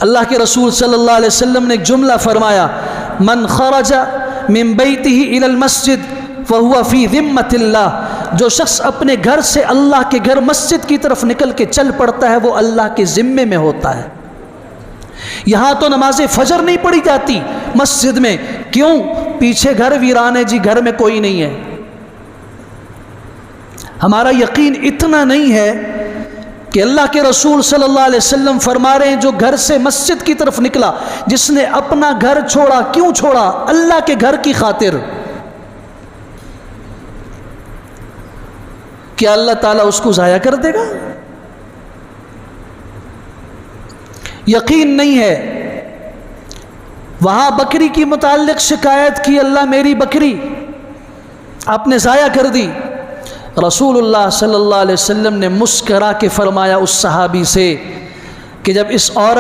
اللہ کے رسول صلی اللہ علیہ وسلم نے ایک جملہ فرمایا، من خرج من بیتہ الی المسجد فہو فی ذمۃ اللہ، جو شخص اپنے گھر سے اللہ کے گھر مسجد کی طرف نکل کے چل پڑتا ہے وہ اللہ کے ذمے میں ہوتا ہے۔ یہاں تو نماز فجر نہیں پڑھی جاتی مسجد میں، کیوں؟ پیچھے گھر ویران ہے جی، گھر میں کوئی نہیں ہے۔ ہمارا یقین اتنا نہیں ہے کہ اللہ کے رسول صلی اللہ علیہ وسلم فرما رہے ہیں جو گھر سے مسجد کی طرف نکلا، جس نے اپنا گھر چھوڑا، کیوں چھوڑا؟ اللہ کے گھر کی خاطر۔ کیا اللہ تعالیٰ اس کو ضائع کر دے گا؟ یقین نہیں ہے۔ وہاں بکری کی متعلق شکایت کی، اللہ میری بکری آپ نے ضائع کر دی۔ رسول اللہ صلی اللہ علیہ وسلم نے مسکرا کے فرمایا اس صحابی سے کہ جب اس عورت